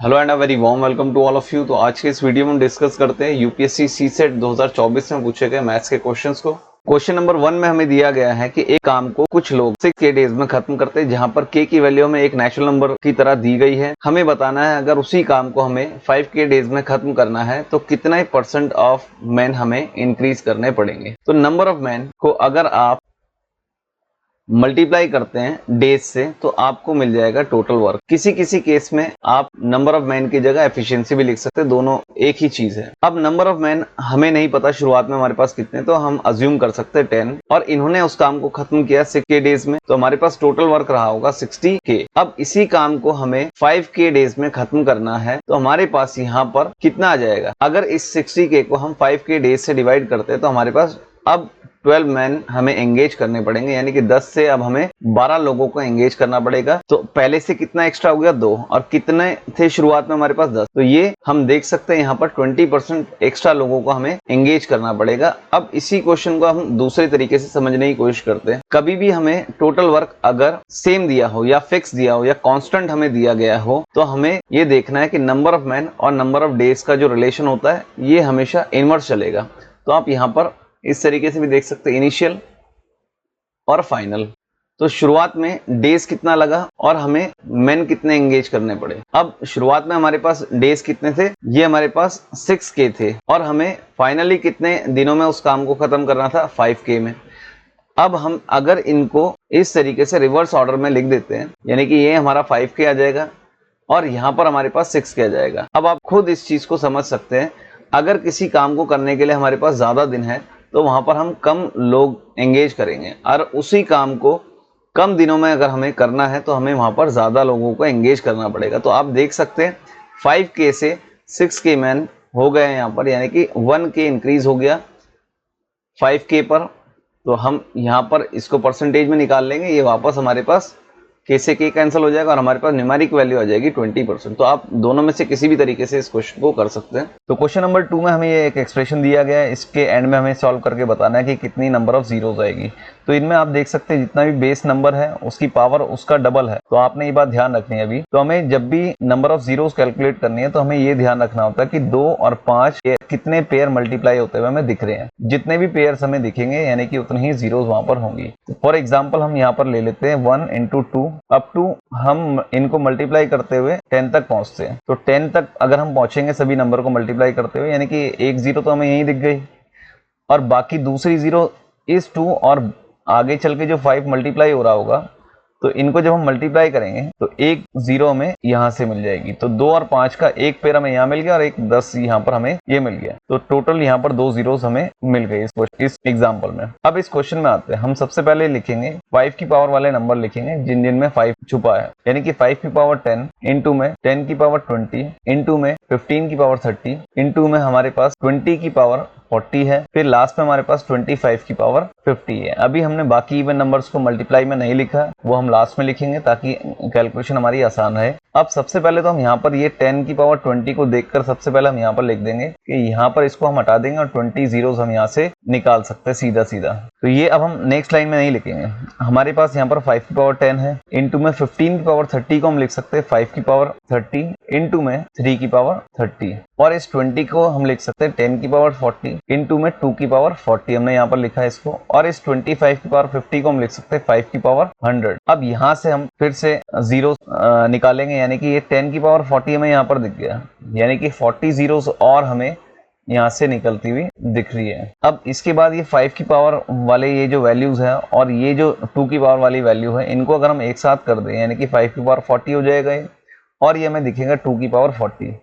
Hello and a very warm welcome to all of you. तो आज के इस वीडियो में हम डिस्कस करते हैं यूपीएससी सीसेट 2024 में पूछे गए मैथ्स के क्वेश्चंस को। क्वेश्चन नंबर 1 में हमें दिया गया है कि एक काम को कुछ लोग 6 डेज में खत्म करते हैं, जहां पर के की वैल्यू में एक नेचुरल नंबर की तरह दी गई है। हमें बताना है अगर उसी काम को हमें 5 डेज में खत्म करना है तो कितना % ऑफ मैन हमें इंक्रीज करने पड़ेंगे। तो नंबर ऑफ मैन को अगर आप मल्टीप्लाई करते हैं डेज से तो आपको मिल जाएगा टोटल वर्क। किसी किसी केस में आप नंबर ऑफ मैन की जगह एफिशिएंसी भी लिख सकते हैं, दोनों एक ही चीज है। अब नंबर ऑफ मैन हमें नहीं पता शुरुआत में हमारे पास कितने, तो हम अज्यूम कर सकते हैं 10, और इन्होंने उस काम को खत्म किया 6 डेज में, तो हमारे पास टोटल वर्क रहा होगा 60K। अब इसी काम को हमें 5 डेज में खत्म करना है तो हमारे पास यहाँ पर कितना आ जाएगा। अगर इस 60K को हम 5 डेज से डिवाइड करते हैं तो हमारे पास अब 12 मैन हमें एंगेज करने पड़ेंगे, यानी कि 10 से अब हमें 12 लोगों को एंगेज करना पड़ेगा। तो पहले से कितना एक्स्ट्रा हो गया 2, और कितने थे शुरुआत में हमारे पास 10, तो ये हम देख सकते हैं यहाँ पर 20% एक्स्ट्रा लोगों को हमें एंगेज करना पड़ेगा। अब इसी क्वेश्चन को हम दूसरे तरीके से समझने की कोशिश करते हैं। कभी भी हमें टोटल वर्क अगर सेम दिया हो या फिक्स दिया हो या कांस्टेंट हमें दिया गया हो तो हमें ये देखना है कि नंबर ऑफ मैन और नंबर ऑफ डेज का जो रिलेशन होता है ये हमेशा इनवर्स चलेगा। तो आप यहाँ पर इस तरीके से भी देख सकते हैं, इनिशियल और फाइनल। तो शुरुआत में डेज कितना लगा और हमें मैन कितने एंगेज करने पड़े। अब शुरुआत में हमारे पास डेज कितने थे, ये हमारे पास 6K थे, और हमें फाइनली कितने दिनों में उस काम को खत्म करना था 5K में। अब हम अगर इनको इस तरीके से रिवर्स ऑर्डर में लिख देते हैं, यानी कि ये हमारा 5K आ जाएगा और यहाँ पर हमारे पास 6K आ जाएगा। अब आप खुद इस चीज को समझ सकते हैं, अगर किसी काम को करने के लिए हमारे पास ज्यादा दिन है तो वहां पर हम कम लोग एंगेज करेंगे, और उसी काम को कम दिनों में अगर हमें करना है तो हमें वहां पर ज्यादा लोगों को एंगेज करना पड़ेगा। तो आप देख सकते हैं 5K से 6K मैन हो गए यहाँ पर, यानी कि 1K इंक्रीज हो गया 5K पर। तो हम यहाँ पर इसको परसेंटेज में निकाल लेंगे, ये वापस हमारे पास K से K कैंसिल हो जाएगा और हमारे पास न्यूमेरिक वैल्यू आ जाएगी 20%। तो आप दोनों में से किसी भी तरीके से इस क्वेश्चन को कर सकते हैं। तो क्वेश्चन नंबर 2 में हमें ये एक एक्सप्रेशन दिया गया है, इसके एंड में हमें सॉल्व करके बताना है कि कितनी नंबर ऑफ जीरोज आएगी। तो इनमें आप देख सकते हैं जितना भी बेस नंबर है उसकी पावर उसका डबल है, तो आपने ये बात ध्यान रखनी है। अभी तो हमें जब भी नंबर ऑफ जीरोज कैलकुलेट करनी है तो हमें ये ध्यान रखना होता है कि 2 और 5 कितने पेयर मल्टीप्लाई होते हुए हमें दिख रहे हैं। जितने भी पेयर्स हमें दिखेंगे यानी कि उतनी ही जीरोज वहां पर होंगी। फॉर एग्जाम्पल हम यहाँ पर ले लेते हैं 1 into 2 अप टू, हम इनको मल्टीप्लाई करते हुए 10 तक पहुंचते हैं। तो 10 तक अगर हम पहुंचेंगे सभी नंबर को मल्टीप्लाई करते हुए, यानी कि एक जीरो तो हमें यहीं दिख गई, और बाकी दूसरी जीरो इस 2 और आगे चल के जो 5 मल्टीप्लाई हो रहा होगा, तो इनको जब हम मल्टीप्लाई करेंगे तो एक जीरो हमें यहाँ से मिल जाएगी। तो 2 और 5 का एक पेयर हमें यहाँ मिल गया और एक 10 यहाँ पर हमें ये मिल गया। तो टोटल यहाँ पर 2 जीरोस हमें मिल गए इस एग्जाम्पल में। अब इस क्वेश्चन में आते हैं, हम सबसे पहले लिखेंगे 5 की पावर वाले नंबर लिखेंगे जिन जिन में 5 छुपा है, यानी कि 5 की पावर 10 इंटू में 10 की पावर 20 इंटू में 15 की पावर 30 इंटू में हमारे पास 20 की पावर 40 है, फिर लास्ट में हमारे पास 25 की पावर 50 है। अभी हमने बाकी इवन नंबर्स को मल्टीप्लाई में नहीं लिखा, वो हम लास्ट में लिखेंगे ताकि कैलकुलेशन हमारी आसान है। अब सबसे पहले तो हम यहाँ पर ये 10 की पावर 20 को देखकर सबसे पहले हम यहाँ पर लिख देंगे कि यहाँ पर इसको हम हटा देंगे और 20 जीरोस हम यहाँ से निकाल सकते हैं सीधा सीधा। तो ये अब हम नेक्स्ट लाइन में नहीं लिखेंगे। हमारे पास यहाँ पर 5 की पावर 10 है, इंटू में 15 की पावर 30 को हम लिख सकते हैं 5 की पावर 30 इंटू में 3 की पावर 30, और इस 20 को हम लिख सकते हैं 10 की पावर 40 इंटू में 2 की पावर 40, हमने यहाँ पर लिखा है इसको, और इस 25 की पावर 50 को हम लिख सकते हैं 5 की पावर 100। अब यहाँ से हम फिर से जीरो निकालेंगे, यानी कि ये 10 की पावर 40 हमें यहाँ पर दिख गया, यानी कि 40 जीरोस और हमें यहाँ से निकलती हुई दिख रही है। अब इसके बाद ये 5 की पावर वाले ये जो वैल्यूज है और ये जो 2 की पावर वाली वैल्यू है, इनको अगर हम एक साथ कर दें यानी कि 5 की पावर 40 हो जाएगा ये, और ये हमें दिखेगा 2 की पावर 40।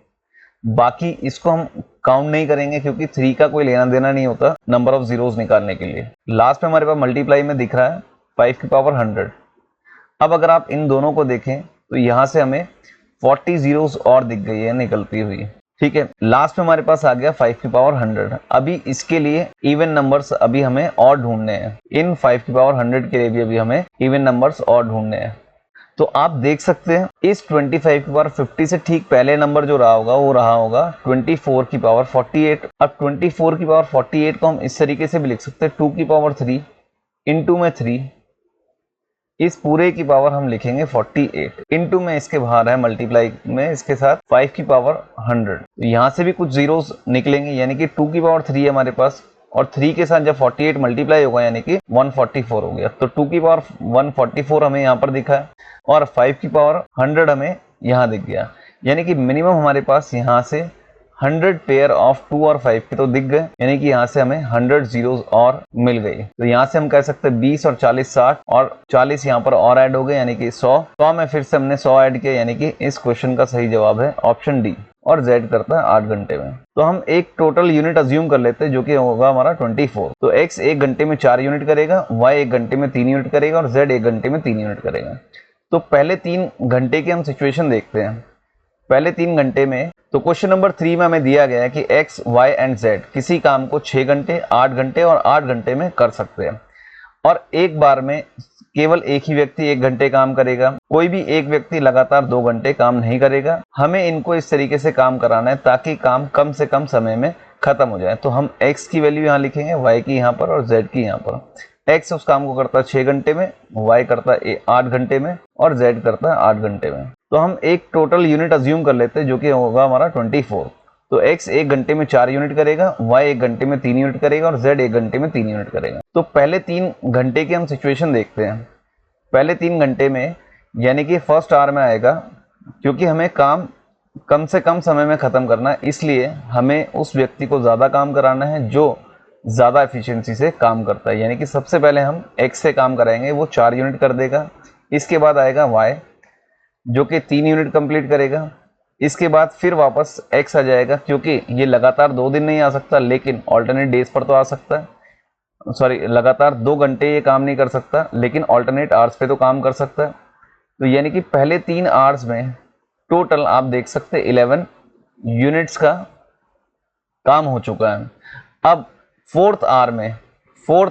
बाकी इसको हम काउंट नहीं करेंगे क्योंकि 3 का कोई लेना देना नहीं होता नंबर ऑफ जीरोस निकालने के लिए। लास्ट में हमारे पास मल्टीप्लाई में दिख रहा है 5 की पावर 100। अब अगर आप इन दोनों को देखें तो यहाँ से हमें 40 जीरोस और दिख गई है निकलती हुई, ठीक है। लास्ट में हमारे पास आ गया 5 की पावर 100। अभी इसके लिए इवन नंबर्स अभी हमें और ढूंढने हैं, इन 5 की पावर 100 के लिए भी अभी हमें इवन नंबर्स और ढूंढने हैं। तो आप देख सकते हैं इस 25 की पावर 50 से ठीक पहले नंबर जो रहा होगा वो रहा होगा 24 की पावर 48। अब 24 की पावर 48 को हम इस तरीके से भी लिख सकते हैं 2 की पावर 3 इंटू में 3 इस पूरे की पावर हम लिखेंगे 48, इनटू में इसके बाहर है मल्टीप्लाई में इसके साथ 5 की पावर 100। तो यहाँ से भी कुछ जीरोस निकलेंगे, यानी कि 2 की पावर 3 है हमारे पास, और 3 के साथ जब 48 मल्टीप्लाई होगा यानी कि 144 हो गया। तो 2 की पावर 144 हमें यहाँ पर दिखा है और 5 की पावर 100 हमें यहाँ दिख गया, यानी कि मिनिमम हमारे पास यहाँ से 100 पेयर ऑफ 2 और 5 के तो दिख गए, यानी कि यहाँ से हमें 100 जीरोस और मिल गई। तो यहाँ से हम कह सकते हैं 20 और 40 60 और 40 यहाँ पर और ऐड हो गए, यानी कि 100 में फिर से हमने 100 ऐड किया, यानी कि इस क्वेश्चन का सही जवाब है ऑप्शन डी। और Z करता है 8 घंटे में। तो हम एक टोटल यूनिट अज्यूम कर लेते हैं जो कि होगा हमारा 24। तो X 1 घंटे में 4 यूनिट करेगा, Y 1 घंटे में 3 यूनिट करेगा और Z 1 घंटे में 3 यूनिट करेगा। तो पहले 3 घंटे की हम सिचुएशन देखते हैं। पहले 3 घंटे में तो क्वेश्चन नंबर 3 में हमें दिया गया है कि X, Y एंड Z किसी काम को 6 घंटे, 8 घंटे और 8 घंटे में कर सकते हैं, और एक बार में केवल एक ही व्यक्ति 1 घंटे काम करेगा। कोई भी एक व्यक्ति लगातार 2 घंटे काम नहीं करेगा। हमें इनको इस तरीके से काम कराना है ताकि काम कम से कम समय में खत्म हो जाए। तो हम X की वैल्यू यहाँ लिखेंगे, Y की यहाँ पर और Z की यहाँ पर। X उस काम को करता है 6 घंटे में, Y करता है 8 घंटे में और Z करता है 8 घंटे में। तो हम एक टोटल यूनिट अज्यूम कर लेते हैं जो कि होगा हमारा 24। तो X 1 घंटे में 4 यूनिट करेगा, Y 1 घंटे में 3 यूनिट करेगा और Z 1 घंटे में 3 यूनिट करेगा। तो पहले 3 घंटे की हम सिचुएशन देखते हैं। पहले 3 घंटे में यानी कि फर्स्ट आवर में आएगा, क्योंकि हमें काम कम से कम समय में ख़त्म करना है, इसलिए हमें उस व्यक्ति को ज़्यादा काम कराना है जो ज़्यादा एफिशिएंसी से काम करता है। यानी कि सबसे पहले हम X से काम कराएंगे, वो 4 यूनिट कर देगा। इसके बाद आएगा Y जो कि 3 यूनिट कंप्लीट करेगा। इसके बाद फिर वापस X आ जाएगा, क्योंकि ये लगातार 2 दिन नहीं आ सकता लेकिन ऑल्टरनेट डेज पर तो आ सकता है। सॉरी, लगातार 2 घंटे ये काम नहीं कर सकता लेकिन ऑल्टरनेट आवर्स पे तो काम कर सकता है। तो यानी कि पहले 3 आवर्स में टोटल आप देख सकते हैं 11 यूनिट्स का काम हो चुका है। अब फोर्थ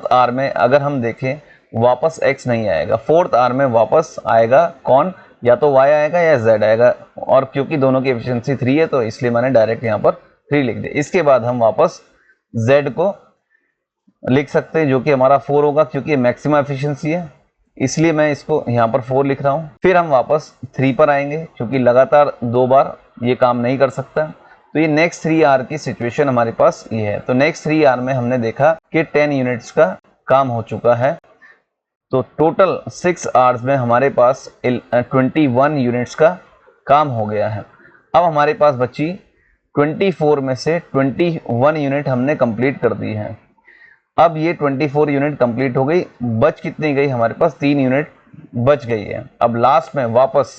आवर में अगर हम देखें वापस X नहीं आएगा। फोर्थ आवर में वापस आएगा कौन, या तो Y आएगा या Z आएगा, और क्योंकि दोनों की एफिशिएंसी 3 है तो इसलिए मैंने डायरेक्ट यहाँ पर 3 लिख दिया। इसके बाद हम वापस Z को लिख सकते हैं जो कि हमारा 4 होगा, क्योंकि मैक्सिमम एफिशिएंसी है इसलिए मैं इसको यहाँ पर 4 लिख रहा हूँ। फिर हम वापस 3 पर आएंगे, क्योंकि लगातार 2 बार ये काम नहीं कर सकता। तो ये नेक्स्ट 3 आवर की सिचुएशन हमारे पास ये है। तो नेक्स्ट 3 आवर में हमने देखा कि 10 यूनिट्स का काम हो चुका है। तो टोटल 6 आवर्स में हमारे पास 21 यूनिट्स का काम हो गया है। अब हमारे पास बची 24 में से 21 यूनिट हमने कंप्लीट कर दी है। अब ये 24 यूनिट कंप्लीट हो गई, बच कितनी गई हमारे पास, 3 यूनिट बच गई है। अब लास्ट में वापस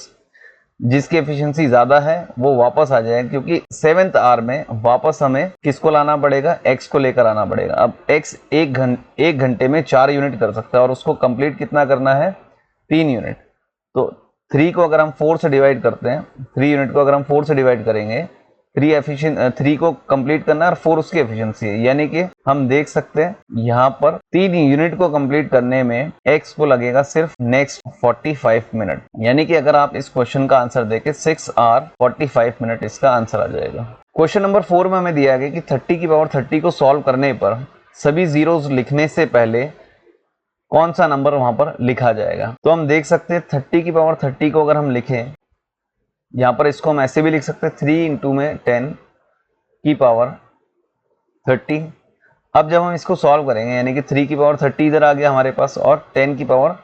जिसकी एफिशिएंसी ज़्यादा है वो वापस आ जाएगा, क्योंकि 7th आवर में वापस हमें किसको लाना पड़ेगा, X को लेकर आना पड़ेगा। अब X 1 घंटे में 4 यूनिट कर सकता है और उसको कंप्लीट कितना करना है, 3 यूनिट। तो 3 को अगर हम 4 से डिवाइड करते हैं, 3 यूनिट को अगर हम 4 से डिवाइड करेंगे, 3 को कंप्लीट करना है और 4 उसकी एफिशिएंसी है। यानी कि हम देख सकते हैं यहाँ पर 3 यूनिट को कंप्लीट करने में X को लगेगा सिर्फ नेक्स्ट 45 मिनट। यानी कि अगर आप इस क्वेश्चन का आंसर देखें 6 आवर 45 मिनट इसका आंसर आ जाएगा। क्वेश्चन नंबर 4 में हमें दिया गया कि 30 की पावर 30 को सॉल्व करने पर सभी जीरोस लिखने से पहले कौन सा नंबर वहां पर लिखा जाएगा। तो हम देख सकते हैं 30 की पावर 30 को अगर हम लिखें, यहाँ पर इसको हम ऐसे भी लिख सकते हैं 3 इंटू में 10 की पावर 30। अब जब हम इसको सॉल्व करेंगे यानी कि 3 की पावर 30 इधर आ गया हमारे पास और 10 की पावर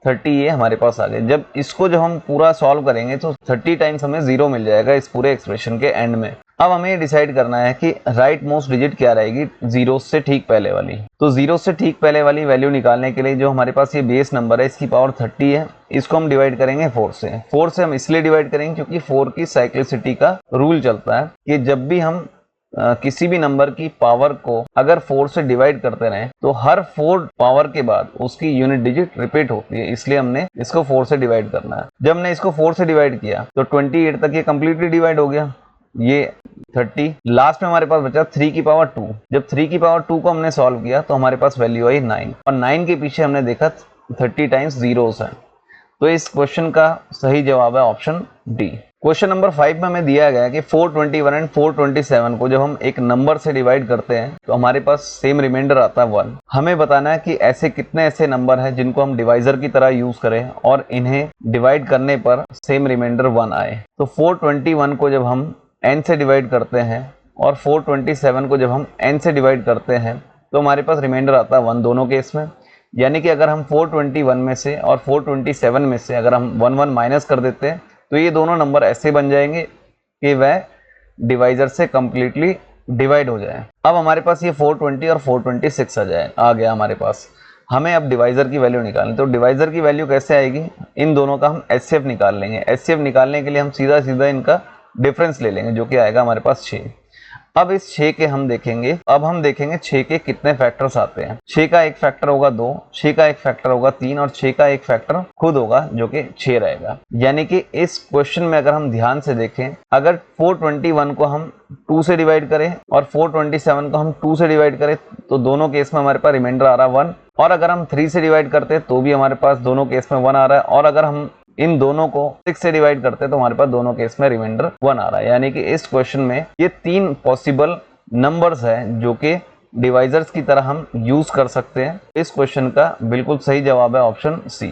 30 ये हमारे पास आ गया। जब हम पूरा सॉल्व करेंगे तो 30 टाइम्स हमें 0 मिल जाएगा इस पूरे एक्सप्रेशन के एंड में। अब हमें डिसाइड करना है कि राइट मोस्ट डिजिट क्या रहेगी 0 से ठीक पहले वाली। तो 0 से ठीक पहले वाली वैल्यू निकालने के लिए जो हमारे पास ये बेस नंबर है इसकी पावर 30 है, इसको हम डिवाइड करेंगे 4 से। 4 से हम इसलिए डिवाइड करेंगे क्योंकि 4 की साइक्लिसिटी का रूल चलता है कि जब भी हम किसी भी नंबर की पावर को अगर 4 से डिवाइड करते रहें तो हर 4 पावर के बाद उसकी यूनिट डिजिट रिपीट होती है, इसलिए हमने इसको 4 से डिवाइड करना है। जब हमने इसको 4 से डिवाइड किया तो 28 तक ये कंप्लीटली डिवाइड हो गया, ये 30। लास्ट में हमारे पास बचा 3 की पावर 2। जब 3 की पावर 2 को हमने सॉल्व किया तो हमारे पास वैल्यू आई 9 और 9 के पीछे हमने देखा 30 टाइम्स जीरोस है। तो इस क्वेश्चन का सही जवाब है ऑप्शन डी। क्वेश्चन नंबर 5 में हमें दिया गया है कि 421 एंड 427 को जब हम एक नंबर से डिवाइड करते हैं तो हमारे पास सेम रिमाइंडर आता है 1। हमें बताना है कि ऐसे कितने ऐसे नंबर हैं जिनको हम डिवाइजर की तरह यूज करें और इन्हें डिवाइड करने पर सेम रिमाइंडर 1 आए। तो 421 को जब हम n से डिवाइड करते हैं और 427 को जब हम n से डिवाइड करते हैं तो हमारे पास रिमाइंडर आता है 1 दोनों केस में। यानी कि अगर हम 421 में से और 427 में से अगर हम 1 माइनस कर देते हैं तो ये दोनों नंबर ऐसे बन जाएंगे कि वह डिवाइजर से कंप्लीटली डिवाइड हो जाए। अब हमारे पास ये 420 और 426 आ गया हमारे पास। हमें अब डिवाइजर की वैल्यू निकालनी, तो डिवाइजर की वैल्यू कैसे आएगी, इन दोनों का हम एचसीएफ निकाल लेंगे। एचसीएफ निकालने के लिए हम सीधा सीधा इनका डिफरेंस ले लेंगे जो कि आएगा हमारे पास 6। अब इस 6 के हम देखेंगे, अब हम देखेंगे 6 के कितने फैक्टर्स आते हैं। 6 का एक फैक्टर होगा 2, 6 का एक फैक्टर होगा 3 और 6 का एक फैक्टर खुद होगा जो कि 6 रहेगा। यानी कि इस क्वेश्चन में अगर हम ध्यान से देखें, अगर 421 को हम 2 से डिवाइड करें और 427 को हम 2 से डिवाइड करें तो दोनों केस में हमारे पास रिमाइंडर आ रहा है 1। और अगर हम 3 से डिवाइड करते हैं तो भी हमारे पास दोनों केस में 1 आ रहा है। और अगर हम इन दोनों को 6 से डिवाइड करते हैं तो हमारे पास दोनों केस में रिमाइंडर 1 आ रहा है। यानी कि इस क्वेश्चन में ये 3 पॉसिबल नंबर्स हैं जो कि डिवाइजर्स की तरह हम यूज कर सकते हैं। इस क्वेश्चन का बिल्कुल सही जवाब है ऑप्शन सी।